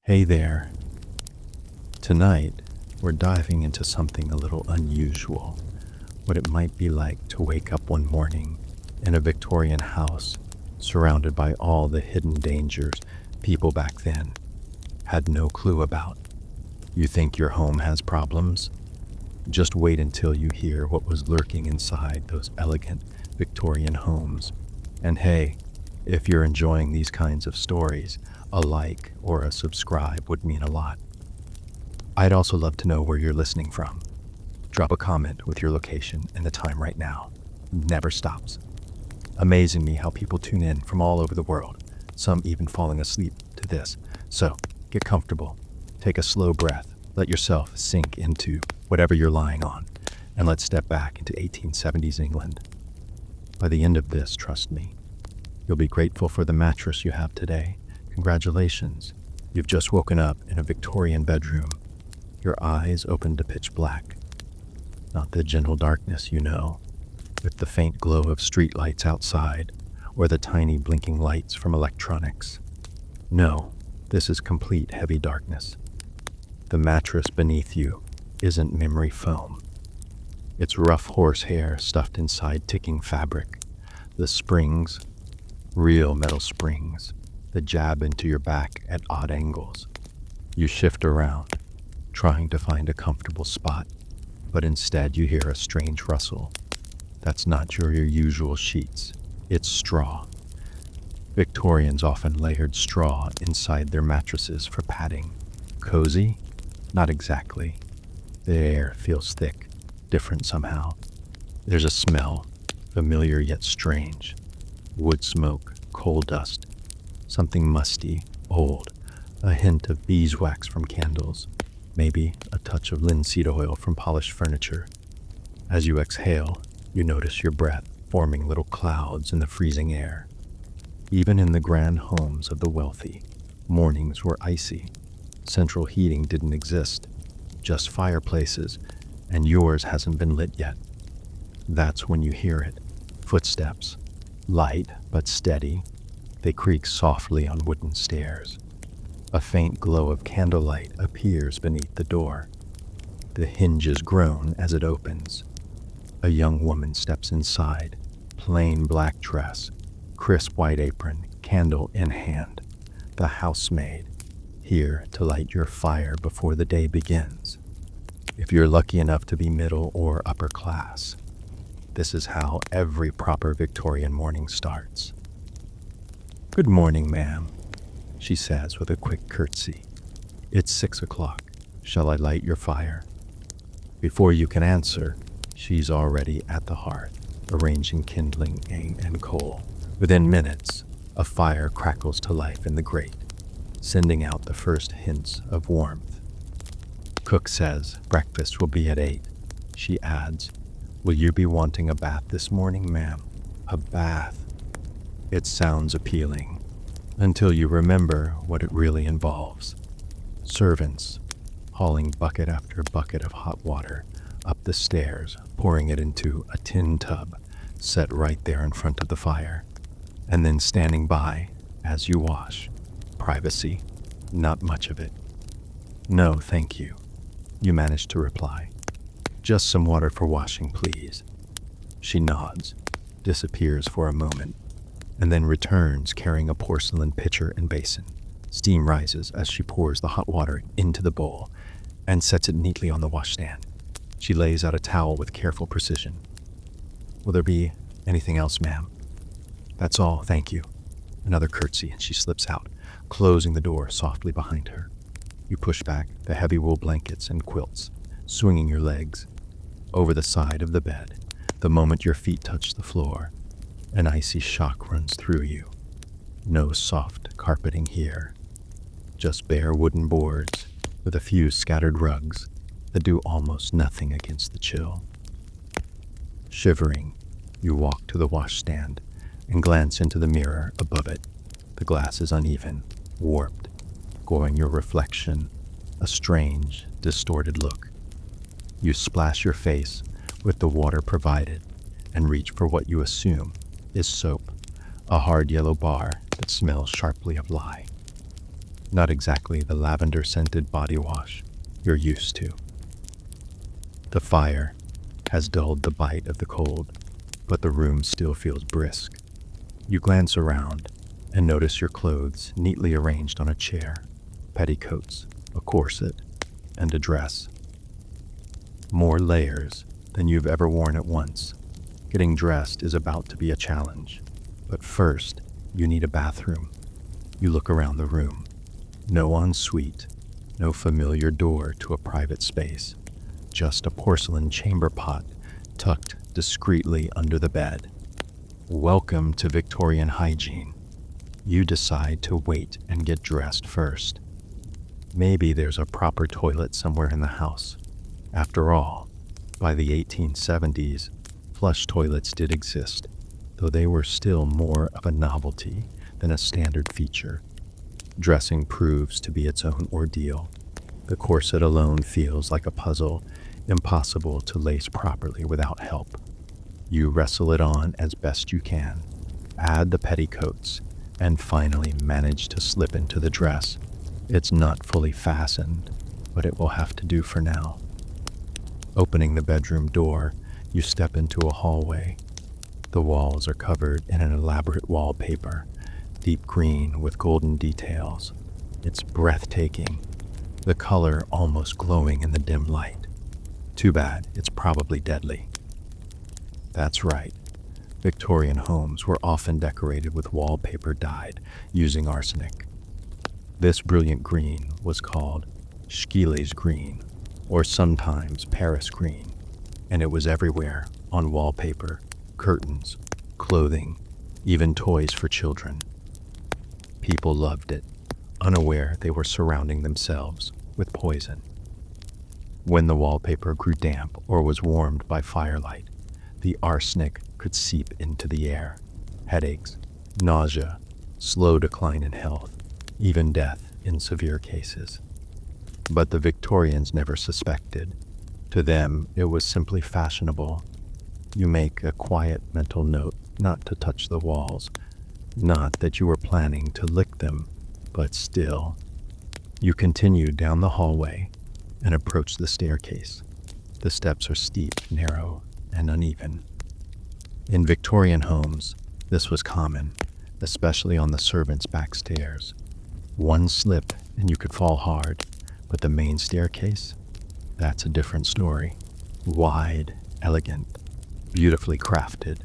Hey there. Tonight, we're diving into something a little unusual. What it might be like to wake up one morning in a Victorian house surrounded by all the hidden dangers people back then had no clue about. You think your home has problems? Just wait until you hear what was lurking inside those elegant Victorian homes. And hey, if you're enjoying these kinds of stories, a like or a subscribe would mean a lot. I'd also love to know where you're listening from. Drop a comment with your location and the time right now. Never stops. Amazing me how people tune in from all over the world, some even falling asleep to this. So, get comfortable, take a slow breath, let yourself sink into whatever you're lying on, and let's step back into 1870s England. By the end of this, trust me, you'll be grateful for the mattress you have today. Congratulations, you've just woken up in a Victorian bedroom. Your eyes open to pitch black. Not the gentle darkness you know, with the faint glow of streetlights outside, or the tiny blinking lights from electronics. No, this is complete heavy darkness. The mattress beneath you isn't memory foam. It's rough horsehair stuffed inside ticking fabric. The springs, real metal springs, that jab into your back at odd angles. You shift around, trying to find a comfortable spot, but instead you hear a strange rustle. That's not your usual sheets, it's straw. Victorians often layered straw inside their mattresses for padding. Cozy? Not exactly. The air feels thick, different somehow. There's a smell, familiar yet strange. Wood smoke, coal dust, something musty, old, a hint of beeswax from candles, maybe a touch of linseed oil from polished furniture. As you exhale, you notice your breath forming little clouds in the freezing air. Even in the grand homes of the wealthy, mornings were icy. Central heating didn't exist, just fireplaces, and yours hasn't been lit yet. That's when you hear it. Footsteps, light but steady. They creak softly on wooden stairs. A faint glow of candlelight appears beneath the door. The hinges groan as it opens. A young woman steps inside, plain black dress, crisp white apron, candle in hand. The housemaid, here to light your fire before the day begins. If you're lucky enough to be middle or upper class, this is how every proper Victorian morning starts. "Good morning, ma'am," she says with a quick curtsy. "It's 6 o'clock. Shall I light your fire?" Before you can answer, she's already at the hearth, arranging kindling and coal. Within minutes, a fire crackles to life in the grate, sending out the first hints of warmth. Cook says breakfast will be at 8. She adds, "Will you be wanting a bath this morning, ma'am?" A bath. It sounds appealing, until you remember what it really involves. Servants hauling bucket after bucket of hot water up the stairs, pouring it into a tin tub set right there in front of the fire, and then standing by as you wash. Privacy, not much of it. "No, thank you," you manage to reply. "Just some water for washing, please." She nods, disappears for a moment, and then returns carrying a porcelain pitcher and basin. Steam rises as she pours the hot water into the bowl and sets it neatly on the washstand. She lays out a towel with careful precision. "Will there be anything else, ma'am?" "That's all, thank you." Another curtsy and she slips out, closing the door softly behind her. You push back the heavy wool blankets and quilts, swinging your legs over the side of the bed. The moment your feet touch the floor, an icy shock runs through you. No soft carpeting here, just bare wooden boards with a few scattered rugs that do almost nothing against the chill. Shivering, you walk to the washstand and glance into the mirror above it. The glass is uneven, warped, giving your reflection a strange, distorted look. You splash your face with the water provided and reach for what you assume is soap, a hard yellow bar that smells sharply of lye. not exactly the lavender-scented body wash you're used to. The fire has dulled the bite of the cold, but the room still feels brisk. You glance around and notice your clothes neatly arranged on a chair, petticoats, a corset, and a dress. More layers than you've ever worn at once. Getting dressed is about to be a challenge, but first, you need a bathroom. You look around the room. No ensuite, no familiar door to a private space, just a porcelain chamber pot tucked discreetly under the bed. Welcome to Victorian hygiene. You decide to wait and get dressed first. Maybe there's a proper toilet somewhere in the house. After all, by the 1870s, flush toilets did exist, though they were still more of a novelty than a standard feature. Dressing proves to be its own ordeal. The corset alone feels like a puzzle, impossible to lace properly without help. You wrestle it on as best you can, add the petticoats, and finally manage to slip into the dress. It's not fully fastened, but it will have to do for now. Opening the bedroom door, you step into a hallway. The walls are covered in an elaborate wallpaper, deep green with golden details. It's breathtaking, the color almost glowing in the dim light. Too bad, it's probably deadly. That's right. Victorian homes were often decorated with wallpaper dyed using arsenic. This brilliant green was called 𝙃𝙖𝙨𝙧 green, or sometimes Paris green, and it was everywhere on wallpaper, curtains, clothing, even toys for children. People loved it, unaware they were surrounding themselves with poison. When the wallpaper grew damp or was warmed by firelight, the arsenic could seep into the air. Headaches, nausea, slow decline in health, even death in severe cases. But the Victorians never suspected. To them, it was simply fashionable. You make a quiet mental note not to touch the walls. Not that you were planning to lick them, but still. You continue down the hallway and approach the staircase. The steps are steep, narrow, and uneven. In Victorian homes, this was common, especially on the servants' back stairs. One slip and you could fall hard, but the main staircase? That's a different story. Wide, elegant, beautifully crafted.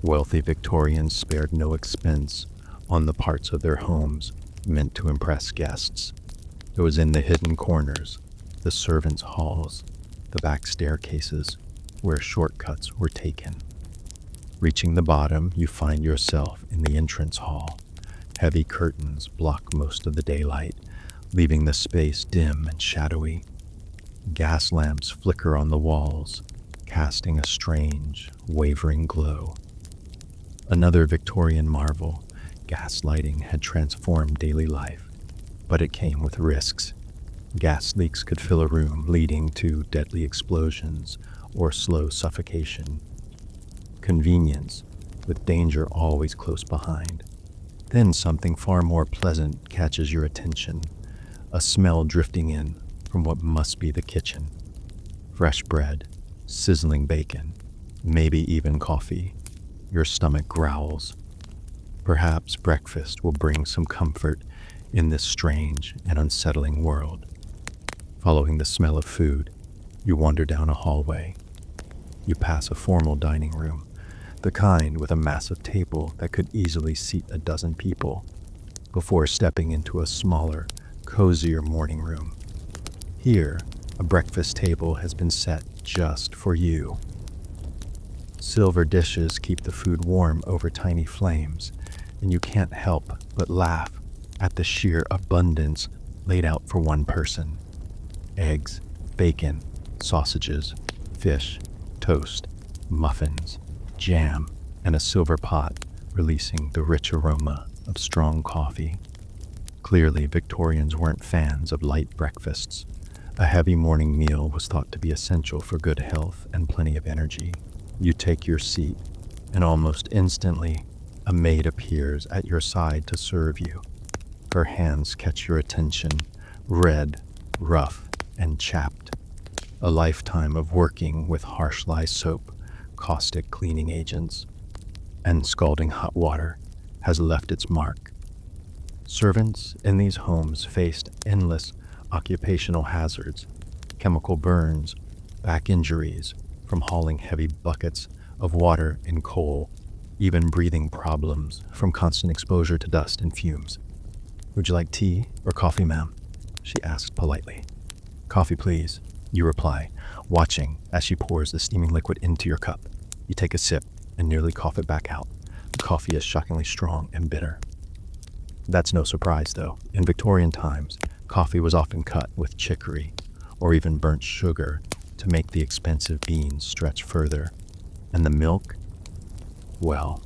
Wealthy Victorians spared no expense on the parts of their homes meant to impress guests. It was in the hidden corners, the servants' halls, the back staircases, where shortcuts were taken. Reaching the bottom, you find yourself in the entrance hall. Heavy curtains block most of the daylight, leaving the space dim and shadowy. Gas lamps flicker on the walls, casting a strange, wavering glow. Another Victorian marvel, gas lighting had transformed daily life, but it came with risks. Gas leaks could fill a room, leading to deadly explosions or slow suffocation. Convenience, with danger always close behind. Then something far more pleasant catches your attention, a smell drifting in from what must be the kitchen. Fresh bread, sizzling bacon, maybe even coffee. Your stomach growls. Perhaps breakfast will bring some comfort in this strange and unsettling world. Following the smell of food, you wander down a hallway. You pass a formal dining room, the kind with a massive table that could easily seat a dozen people, before stepping into a smaller, cozier morning room. Here, a breakfast table has been set just for you. Silver dishes keep the food warm over tiny flames, and you can't help but laugh at the sheer abundance laid out for one person. Eggs, bacon, sausages, fish, toast, muffins, jam, and a silver pot releasing the rich aroma of strong coffee. Clearly, Victorians weren't fans of light breakfasts. A heavy morning meal was thought to be essential for good health and plenty of energy. You take your seat, and almost instantly, a maid appears at your side to serve you. Her hands catch your attention, red, rough, and chapped. A lifetime of working with harsh lye soap, caustic cleaning agents, and scalding hot water has left its mark. Servants in these homes faced endless occupational hazards, chemical burns, back injuries from hauling heavy buckets of water and coal, even breathing problems from constant exposure to dust and fumes. "Would you like tea or coffee, ma'am?" she asked politely. "Coffee, please," you reply, watching as she pours the steaming liquid into your cup. You take a sip and nearly cough it back out. The coffee is shockingly strong and bitter. That's no surprise, though. In Victorian times, coffee was often cut with chicory or even burnt sugar to make the expensive beans stretch further. And the milk? Well,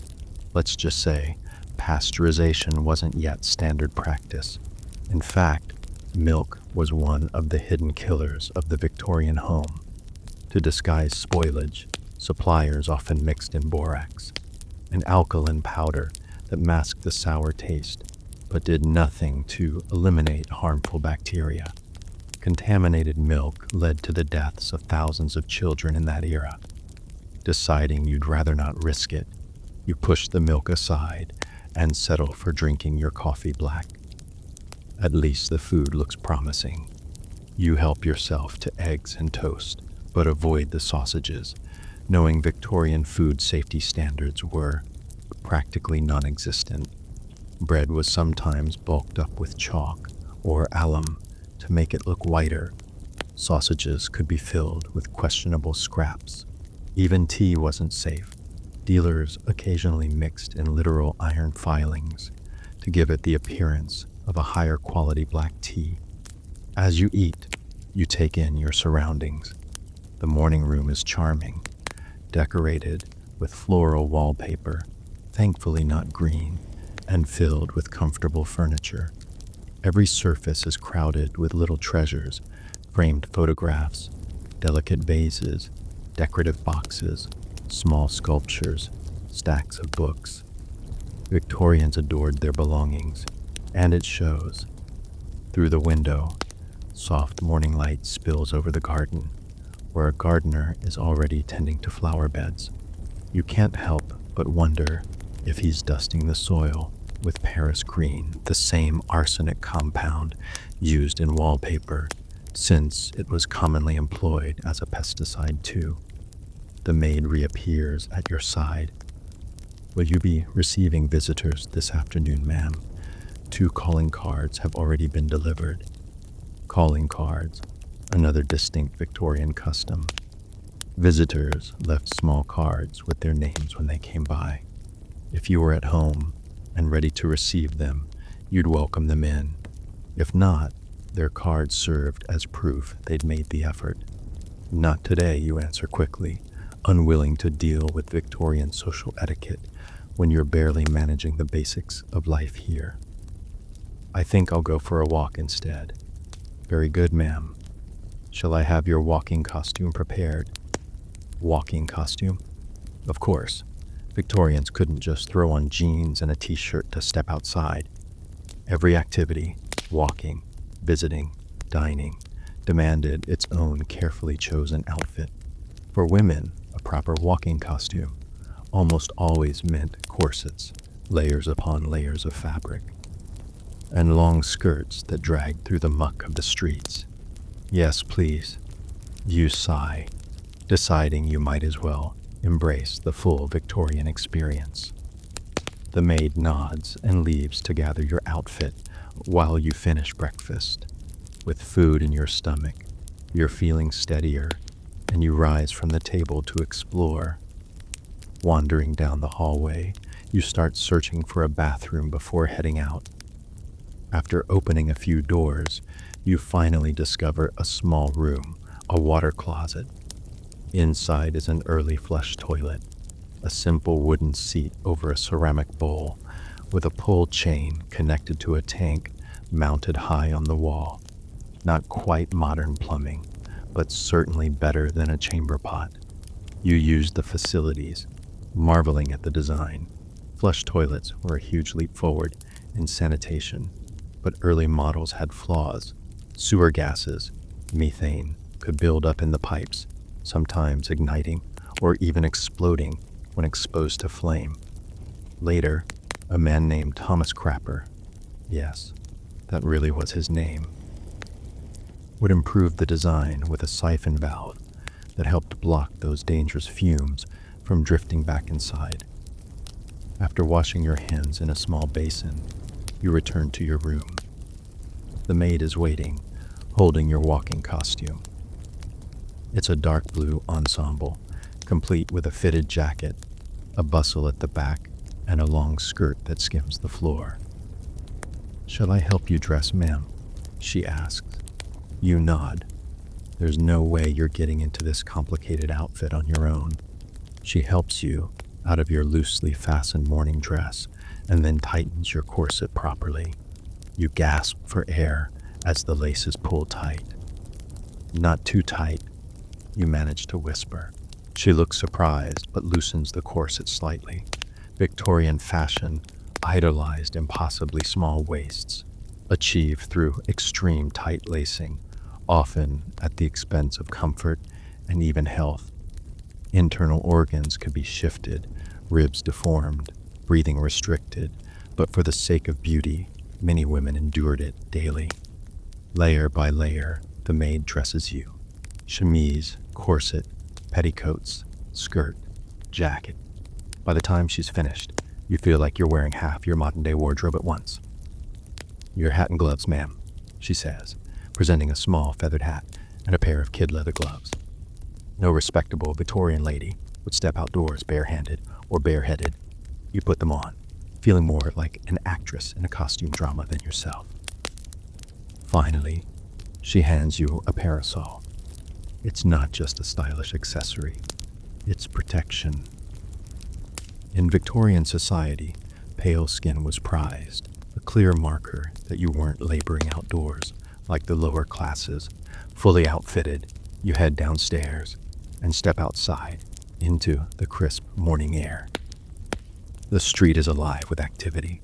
let's just say pasteurization wasn't yet standard practice. In fact, milk was one of the hidden killers of the Victorian home. To disguise spoilage, suppliers often mixed in borax, an alkaline powder that masked the sour taste, but did nothing to eliminate harmful bacteria. Contaminated milk led to the deaths of thousands of children in that era. Deciding you'd rather not risk it, you push the milk aside and settle for drinking your coffee black. At least the food looks promising. You help yourself to eggs and toast, but avoid the sausages, knowing Victorian food safety standards were practically non-existent. Bread was sometimes bulked up with chalk or alum to make it look whiter. Sausages could be filled with questionable scraps. Even tea wasn't safe. Dealers occasionally mixed in literal iron filings to give it the appearance of a higher quality black tea. As you eat, you take in your surroundings. The morning room is charming, decorated with floral wallpaper, thankfully not green, and filled with comfortable furniture. Every surface is crowded with little treasures, framed photographs, delicate vases, decorative boxes, small sculptures, stacks of books. Victorians adored their belongings, and it shows. Through the window, soft morning light spills over the garden, where a gardener is already tending to flower beds. You can't help but wonder if he's dusting the soil with Paris green, the same arsenic compound used in wallpaper, since it was commonly employed as a pesticide too. The maid reappears at your side. "Will you be receiving visitors this afternoon, ma'am? 2 calling cards have already been delivered." Calling cards, another distinct Victorian custom. Visitors left small cards with their names when they came by. If you were at home and ready to receive them, you'd welcome them in. If not, their cards served as proof they'd made the effort. "Not today," you answer quickly, unwilling to deal with Victorian social etiquette when you're barely managing the basics of life here. "I think I'll go for a walk instead." "Very good, ma'am. Shall I have your walking costume prepared?" Walking costume? Of course. Victorians couldn't just throw on jeans and a t-shirt to step outside. Every activity, walking, visiting, dining, demanded its own carefully chosen outfit. For women, a proper walking costume almost always meant corsets, layers upon layers of fabric, and long skirts that dragged through the muck of the streets. "Yes, please." You sigh, deciding you might as well embrace the full Victorian experience. The maid nods and leaves to gather your outfit while you finish breakfast. With food in your stomach, you're feeling steadier, and you rise from the table to explore. Wandering down the hallway, you start searching for a bathroom before heading out. After opening a few doors, you finally discover a small room, a water closet. Inside is an early flush toilet, a simple wooden seat over a ceramic bowl with a pull chain connected to a tank mounted high on the wall. Not quite modern plumbing, but certainly better than a chamber pot. You use the facilities, marveling at the design. Flush toilets were a huge leap forward in sanitation. but early models had flaws. Sewer gases, methane, could build up in the pipes, sometimes igniting or even exploding when exposed to flame. Later, a man named Thomas Crapper, yes, that really was his name, would improve the design with a siphon valve that helped block those dangerous fumes from drifting back inside. After washing your hands in a small basin, you return to your room. The maid is waiting, holding your walking costume. It's a dark blue ensemble, complete with a fitted jacket, a bustle at the back, and a long skirt that skims the floor. "Shall I help you dress, ma'am?" she asks. You nod. There's no way you're getting into this complicated outfit on your own. She helps you out of your loosely fastened morning dress and then tightens your corset properly. You gasp for air as the laces pull tight. "Not too tight," you manage to whisper. She looks surprised but loosens the corset slightly. Victorian fashion idolized impossibly small waists, achieved through extreme tight lacing, often at the expense of comfort and even health. Internal organs could be shifted, ribs deformed, breathing restricted, but for the sake of beauty, many women endured it daily. Layer by layer, the maid dresses you. Chemise, corset, petticoats, skirt, jacket. By the time she's finished, you feel like you're wearing half your modern-day wardrobe at once. "Your hat and gloves, ma'am," she says, presenting a small feathered hat and a pair of kid leather gloves. No respectable Victorian lady would step outdoors barehanded or bareheaded. You put them on, feeling more like an actress in a costume drama than yourself. Finally, she hands you a parasol. It's not just a stylish accessory, it's protection. In Victorian society, pale skin was prized, a clear marker that you weren't laboring outdoors like the lower classes. Fully outfitted, you head downstairs and step outside into the crisp morning air. The street is alive with activity.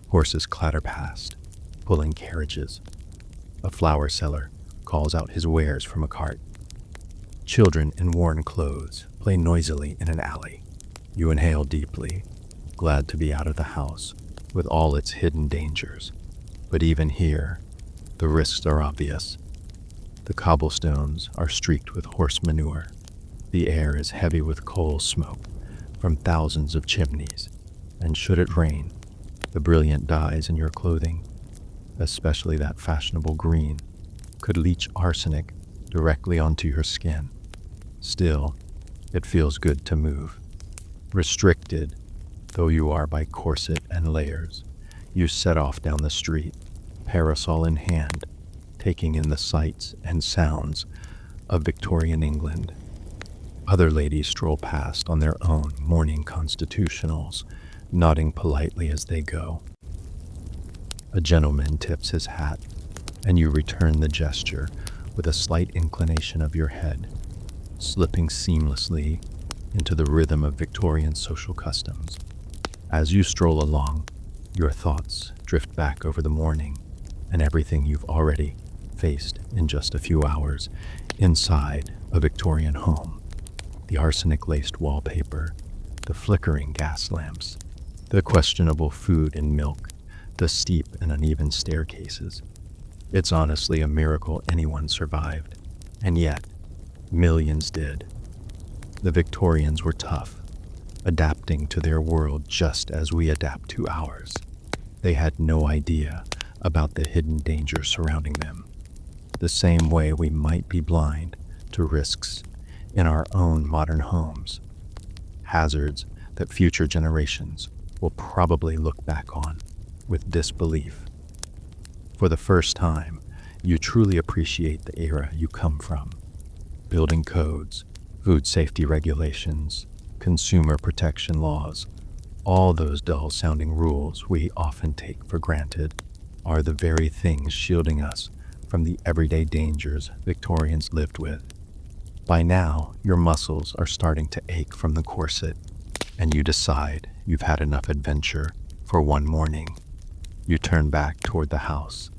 Horses clatter past, pulling carriages. A flower seller calls out his wares from a cart. Children in worn clothes play noisily in an alley. You inhale deeply, glad to be out of the house with all its hidden dangers. But even here, the risks are obvious. The cobblestones are streaked with horse manure. The air is heavy with coal smoke from thousands of chimneys. And should it rain, the brilliant dyes in your clothing, especially that fashionable green, could leach arsenic directly onto your skin. Still, it feels good to move. Restricted, though you are by corset and layers, you set off down the street, parasol in hand, taking in the sights and sounds of Victorian England. Other ladies stroll past on their own morning constitutionals, nodding politely as they go. A gentleman tips his hat, and you return the gesture with a slight inclination of your head, slipping seamlessly into the rhythm of Victorian social customs. As you stroll along, your thoughts drift back over the morning and everything you've already faced in just a few hours inside a Victorian home. The arsenic-laced wallpaper, the flickering gas lamps, the questionable food and milk, the steep and uneven staircases. It's honestly a miracle anyone survived, and yet millions did. The Victorians were tough, adapting to their world just as we adapt to ours. They had no idea about the hidden dangers surrounding them, the same way we might be blind to risks in our own modern homes, hazards that future generations will probably look back on with disbelief. For the first time, you truly appreciate the era you come from. Building codes, food safety regulations, consumer protection laws, all those dull-sounding rules we often take for granted are the very things shielding us from the everyday dangers Victorians lived with. By now, your muscles are starting to ache from the corset, and you decide you've had enough adventure for one morning. You turn back toward the house,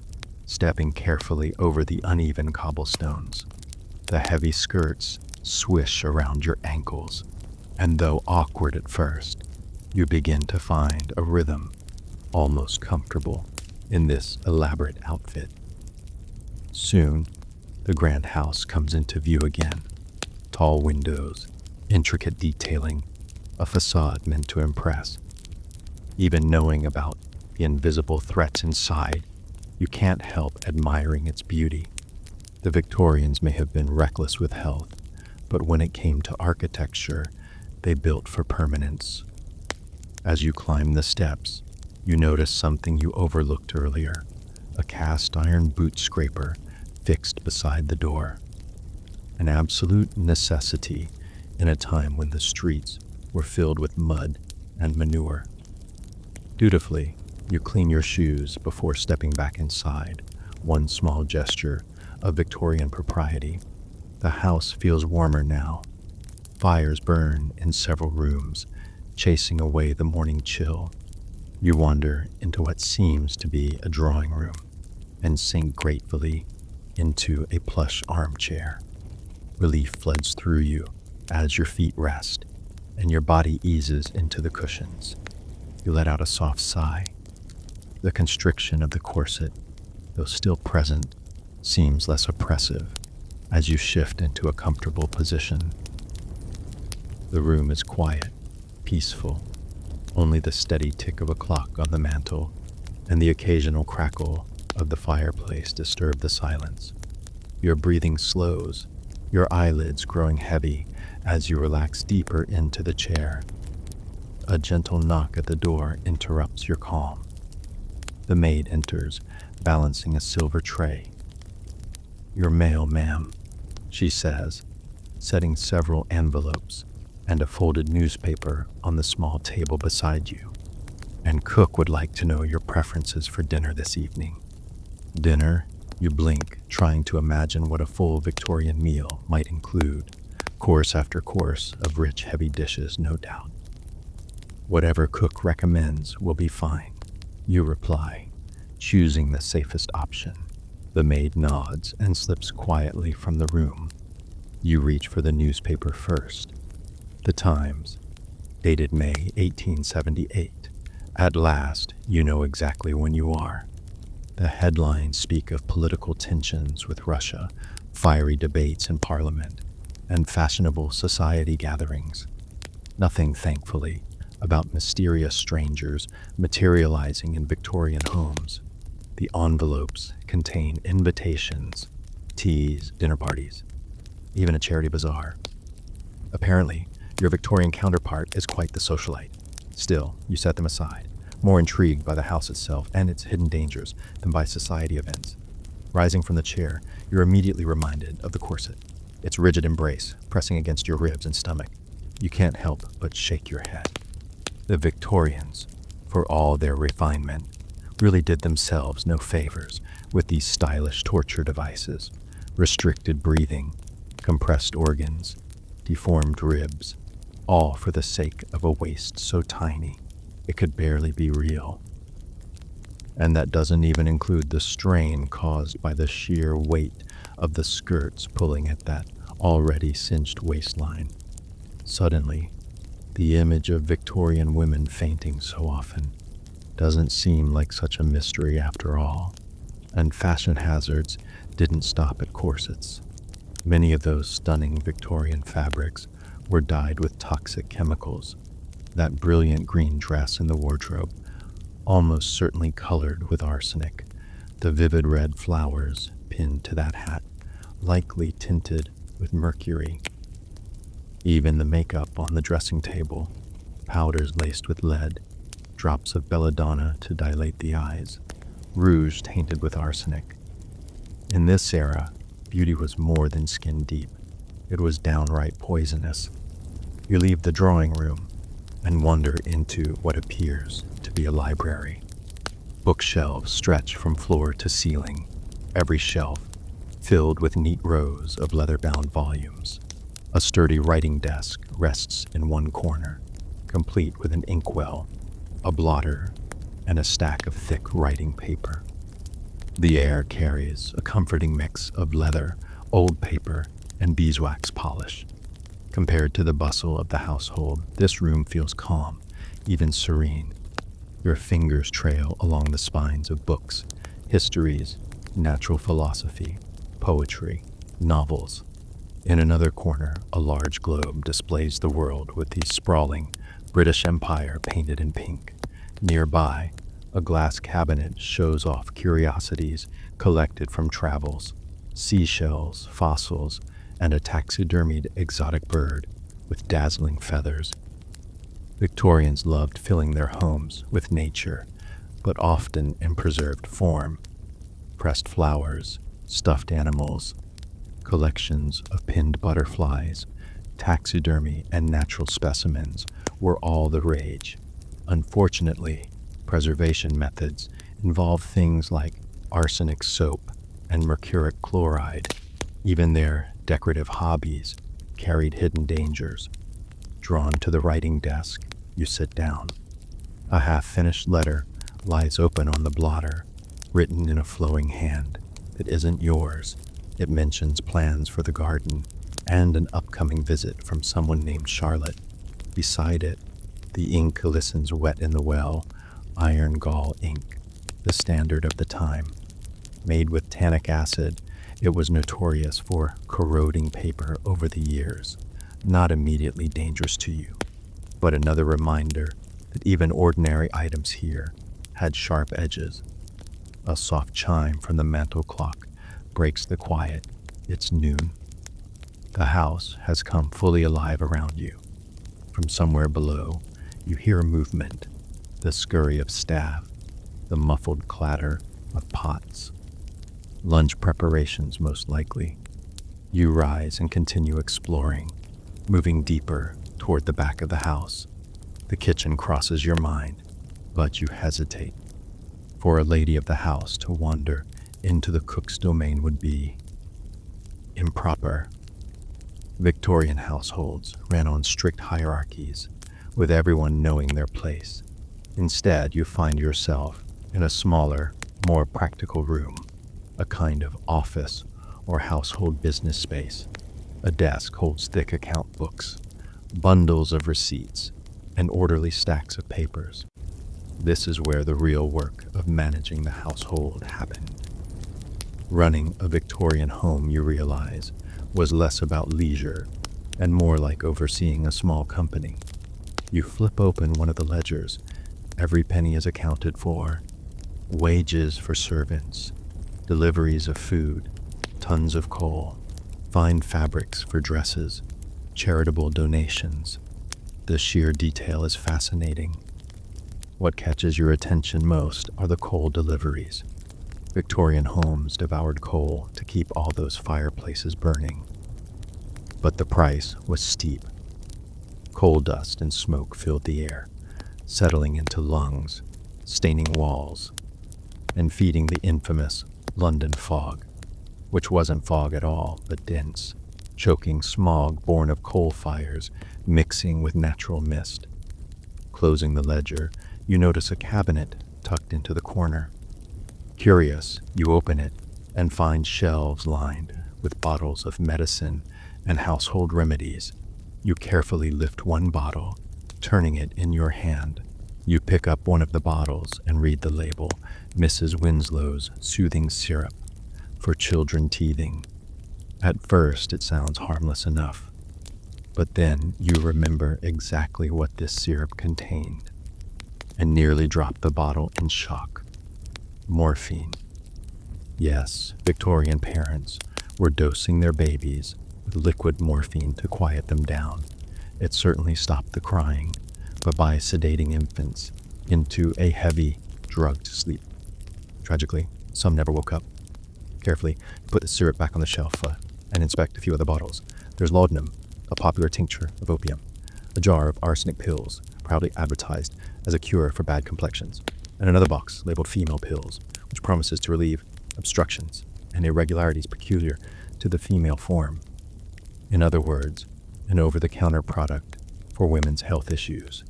stepping carefully over the uneven cobblestones. The heavy skirts swish around your ankles, and though awkward at first, you begin to find a rhythm, almost comfortable, in this elaborate outfit. Soon, the grand house comes into view again. Tall windows, intricate detailing, a facade meant to impress. Even knowing about the invisible threats inside, you can't help admiring its beauty. The Victorians may have been reckless with health, but when it came to architecture, they built for permanence. As you climb the steps, you notice something you overlooked earlier, a cast iron boot scraper fixed beside the door. An absolute necessity in a time when the streets were filled with mud and manure. Dutifully, you clean your shoes before stepping back inside, one small gesture of Victorian propriety. The house feels warmer now. Fires burn in several rooms, chasing away the morning chill. You wander into what seems to be a drawing room and sink gratefully into a plush armchair. Relief floods through you as your feet rest and your body eases into the cushions. You let out a soft sigh. The constriction of the corset, though still present, seems less oppressive as you shift into a comfortable position. The room is quiet, peaceful. Only the steady tick of a clock on the mantel and the occasional crackle of the fireplace disturb the silence. Your breathing slows, your eyelids growing heavy as you relax deeper into the chair. A gentle knock at the door interrupts your calm. The maid enters, balancing a silver tray. "Your mail, ma'am," she says, setting several envelopes and a folded newspaper on the small table beside you. "And cook would like to know your preferences for dinner this evening." Dinner? You blink, trying to imagine what a full Victorian meal might include. Course after course of rich, heavy dishes, no doubt. "Whatever cook recommends will be fine," you reply, choosing the safest option. The maid nods and slips quietly from the room. You reach for the newspaper first. The Times, dated May 1878. At last, you know exactly when you are. The headlines speak of political tensions with Russia, fiery debates in Parliament, and fashionable society gatherings. Nothing, thankfully, about mysterious strangers materializing in Victorian homes. The envelopes contain invitations, teas, dinner parties, even a charity bazaar. Apparently, your Victorian counterpart is quite the socialite. Still, you set them aside, more intrigued by the house itself and its hidden dangers than by society events. Rising from the chair, you're immediately reminded of the corset, its rigid embrace pressing against your ribs and stomach. You can't help but shake your head. The Victorians, for all their refinement, really did themselves no favors with these stylish torture devices. Restricted breathing, compressed organs, deformed ribs, all for the sake of a waist so tiny it could barely be real. And that doesn't even include the strain caused by the sheer weight of the skirts pulling at that already cinched waistline. Suddenly, the image of Victorian women fainting so often doesn't seem like such a mystery after all. And fashion hazards didn't stop at corsets. Many of those stunning Victorian fabrics were dyed with toxic chemicals. That brilliant green dress in the wardrobe, almost certainly colored with arsenic. The vivid red flowers pinned to that hat, likely tinted with mercury. Even the makeup on the dressing table, powders laced with lead, drops of belladonna to dilate the eyes, rouge tainted with arsenic. In this era, beauty was more than skin deep. It was downright poisonous. You leave the drawing room and wander into what appears to be a library. Bookshelves stretch from floor to ceiling, every shelf filled with neat rows of leather-bound volumes. A sturdy writing desk rests in one corner, complete with an inkwell, a blotter, and a stack of thick writing paper. The air carries a comforting mix of leather, old paper, and beeswax polish. Compared to the bustle of the household, this room feels calm, even serene. Your fingers trail along the spines of books, histories, natural philosophy, poetry, novels. In another corner, a large globe displays the world with the sprawling British Empire painted in pink. Nearby, a glass cabinet shows off curiosities collected from travels, seashells, fossils, and a taxidermied exotic bird with dazzling feathers. Victorians loved filling their homes with nature, but often in preserved form. Pressed flowers, stuffed animals, collections of pinned butterflies, taxidermy, and natural specimens were all the rage. Unfortunately, preservation methods involve things like arsenic soap and mercuric chloride. Even their decorative hobbies carried hidden dangers. Drawn to the writing desk, you sit down. A half-finished letter lies open on the blotter, written in a flowing hand that isn't yours. It mentions plans for the garden and an upcoming visit from someone named Charlotte. Beside it, the ink glistens wet in the well, iron gall ink, the standard of the time. Made with tannic acid, it was notorious for corroding paper over the years, not immediately dangerous to you, but another reminder that even ordinary items here had sharp edges. A soft chime from the mantel clock breaks the quiet. It's noon. The house has come fully alive around you. From somewhere below, you hear movement, the scurry of staff, the muffled clatter of pots. Lunch preparations, most likely. You rise and continue exploring, moving deeper toward the back of the house. The kitchen crosses your mind, but you hesitate. For a lady of the house to wander into the cook's domain would be improper. Victorian households ran on strict hierarchies, with everyone knowing their place. Instead, you find yourself in a smaller, more practical room, a kind of office or household business space. A desk holds thick account books, bundles of receipts, and orderly stacks of papers. This is where the real work of managing the household happened. Running a Victorian home, you realize, was less about leisure and more like overseeing a small company. You flip open one of the ledgers. Every penny is accounted for. Wages for servants, deliveries of food, tons of coal, fine fabrics for dresses, charitable donations. The sheer detail is fascinating. What catches your attention most are the coal deliveries. Victorian homes devoured coal to keep all those fireplaces burning. But the price was steep. Coal dust and smoke filled the air, settling into lungs, staining walls, and feeding the infamous London fog, which wasn't fog at all, but dense, choking smog born of coal fires mixing with natural mist. Closing the ledger, you notice a cabinet tucked into the corner. Curious, you open it and find shelves lined with bottles of medicine and household remedies. You carefully lift one bottle, turning it in your hand. You pick up one of the bottles and read the label, Mrs. Winslow's Soothing Syrup for Children Teething. At first, it sounds harmless enough, but then you remember exactly what this syrup contained and nearly drop the bottle in shock. Morphine. Yes, Victorian parents were dosing their babies with liquid morphine to quiet them down. It certainly stopped the crying, but by sedating infants into a heavy, drugged sleep. Tragically, some never woke up. Carefully, put the syrup back on the shelf and inspect a few other bottles. There's laudanum, a popular tincture of opium, a jar of arsenic pills, proudly advertised as a cure for bad complexions, and another box labeled female pills, which promises to relieve obstructions and irregularities peculiar to the female form. In other words, an over-the-counter product for women's health issues,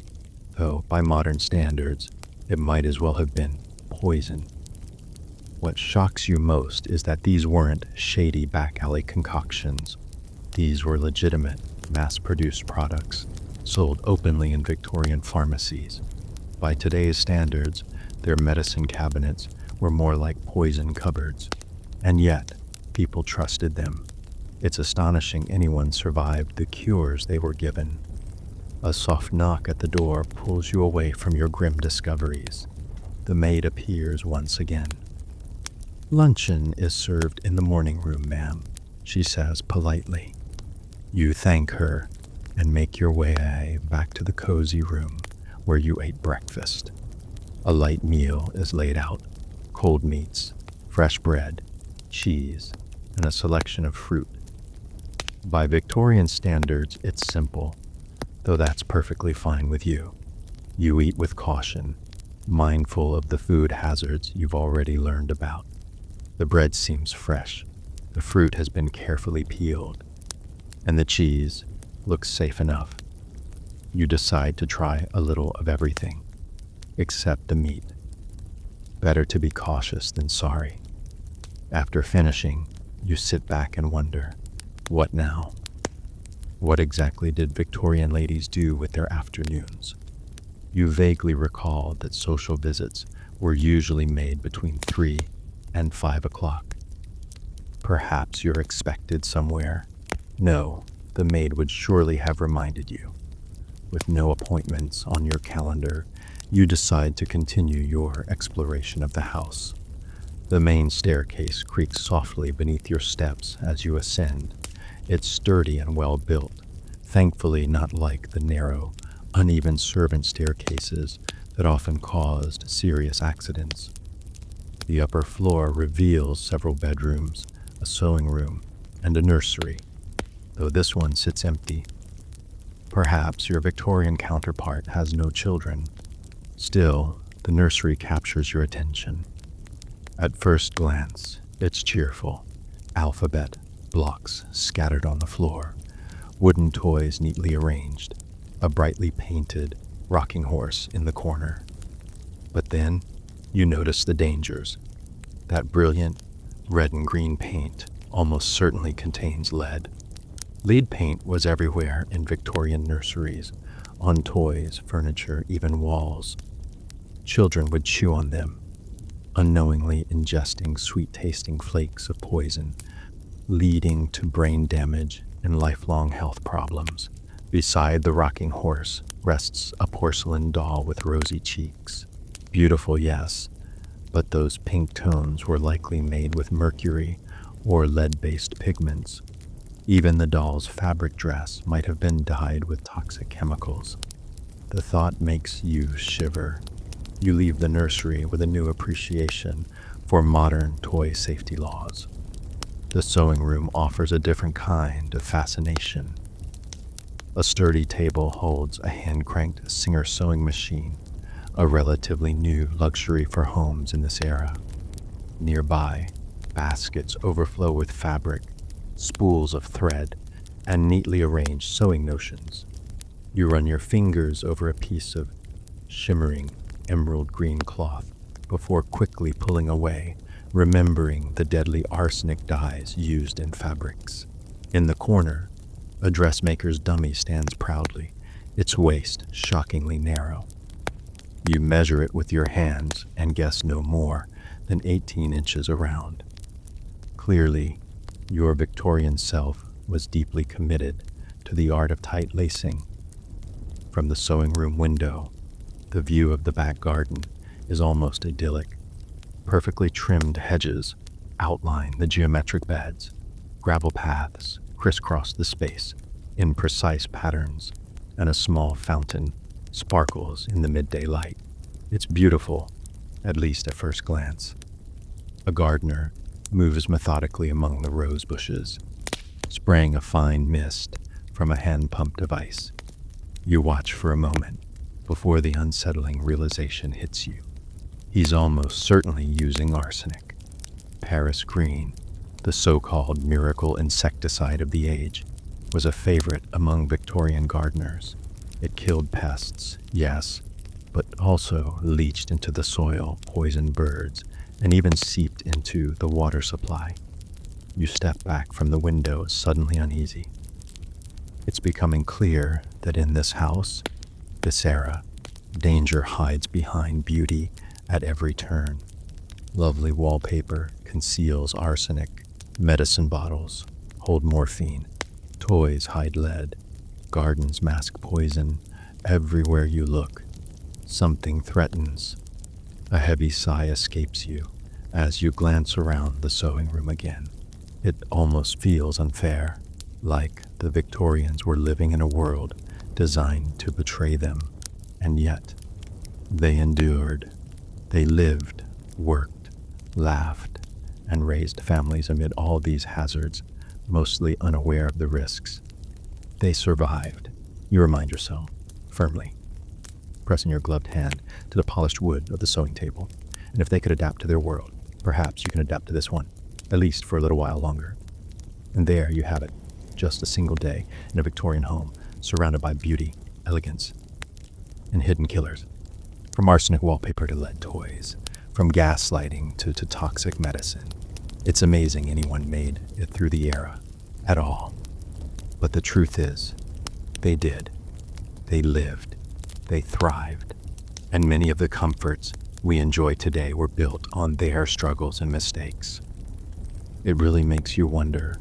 though by modern standards, It might as well have been poison. What shocks you most is that these weren't shady back alley concoctions. These were legitimate, mass-produced products, sold openly in Victorian pharmacies. By today's standards, their medicine cabinets were more like poison cupboards. And yet, people trusted them. It's astonishing anyone survived the cures they were given. A soft knock at the door pulls you away from your grim discoveries. The maid appears once again. "Luncheon is served in the morning room, ma'am," she says politely. You thank her and make your way back to the cozy room where you ate breakfast. A light meal is laid out: cold meats, fresh bread, cheese, and a selection of fruit. By Victorian standards, it's simple, though that's perfectly fine with you. You eat with caution, mindful of the food hazards you've already learned about. The bread seems fresh, the fruit has been carefully peeled, and the cheese looks safe enough. You decide to try a little of everything, except the meat. Better to be cautious than sorry. After finishing, you sit back and wonder, what now? What exactly did Victorian ladies do with their afternoons? You vaguely recall that social visits were usually made between 3 and 5 o'clock. Perhaps you're expected somewhere. No, the maid would surely have reminded you. With no appointments on your calendar, you decide to continue your exploration of the house. The main staircase creaks softly beneath your steps as you ascend. It's sturdy and well built, thankfully not like the narrow, uneven servant staircases that often caused serious accidents. The upper floor reveals several bedrooms, a sewing room, and a nursery, though this one sits empty. Perhaps your Victorian counterpart has no children. Still, the nursery captures your attention. At first glance, it's cheerful. Alphabet blocks scattered on the floor, wooden toys neatly arranged, a brightly painted rocking horse in the corner. But then, you notice the dangers. That brilliant red and green paint almost certainly contains lead. Lead paint was everywhere in Victorian nurseries, on toys, furniture, even walls. Children would chew on them, unknowingly ingesting sweet-tasting flakes of poison, leading to brain damage and lifelong health problems. Beside the rocking horse rests a porcelain doll with rosy cheeks. Beautiful, yes, but those pink tones were likely made with mercury or lead-based pigments. Even the doll's fabric dress might have been dyed with toxic chemicals. The thought makes you shiver. You leave the nursery with a new appreciation for modern toy safety laws. The sewing room offers a different kind of fascination. A sturdy table holds a hand-cranked Singer sewing machine, a relatively new luxury for homes in this era. Nearby, baskets overflow with fabric, spools of thread, and neatly arranged sewing notions. You run your fingers over a piece of shimmering emerald green cloth before quickly pulling away, remembering the deadly arsenic dyes used in fabrics. In the corner, a dressmaker's dummy stands proudly, its waist shockingly narrow. You measure it with your hands and guess no more than 18 inches around. Clearly, your Victorian self was deeply committed to the art of tight lacing. From the sewing room window, the view of the back garden is almost idyllic. Perfectly trimmed hedges outline the geometric beds. Gravel paths crisscross the space in precise patterns, and a small fountain sparkles in the midday light. It's beautiful, at least at first glance. A gardener moves methodically among the rose bushes, spraying a fine mist from a hand-pump device. You watch for a moment before the unsettling realization hits you. He's almost certainly using arsenic. Paris green, the so-called miracle insecticide of the age, was a favorite among Victorian gardeners. It killed pests, yes, but also leached into the soil, poisoned birds, and even seeped into the water supply. You step back from the window, suddenly uneasy. It's becoming clear that in this house, this era, danger hides behind beauty at every turn. Lovely wallpaper conceals arsenic, medicine bottles hold morphine, toys hide lead, gardens mask poison. Everywhere you look, something threatens. A heavy sigh escapes you as you glance around the sewing room again. It almost feels unfair, like the Victorians were living in a world designed to betray them. And yet, they endured. They lived, worked, laughed, and raised families amid all these hazards, mostly unaware of the risks. They survived. You remind yourself, firmly, pressing your gloved hand to the polished wood of the sewing table. And if they could adapt to their world, perhaps you can adapt to this one, at least for a little while longer. And there you have it, just a single day in a Victorian home, surrounded by beauty, elegance, and hidden killers. From arsenic wallpaper to lead toys, from gaslighting to toxic medicine. It's amazing anyone made it through the era at all. But the truth is, they did. They lived. They thrived. And many of the comforts we enjoy today were built on their struggles and mistakes. It really makes you wonder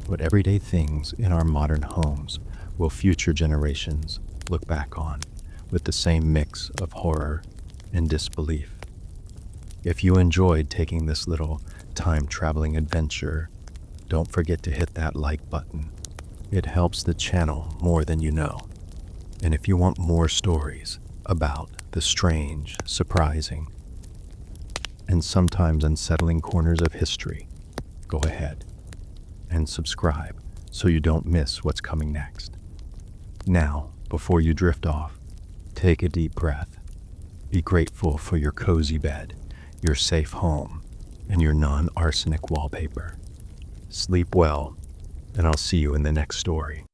what everyday things in our modern homes will future generations look back on with the same mix of horror and disbelief. If you enjoyed taking this little time-traveling adventure, don't forget to hit that like button. It helps the channel more than you know. And if you want more stories about the strange, surprising, and sometimes unsettling corners of history, go ahead and subscribe so you don't miss what's coming next. Now, before you drift off, take a deep breath. Be grateful for your cozy bed, your safe home, and your non-arsenic wallpaper. Sleep well, and I'll see you in the next story.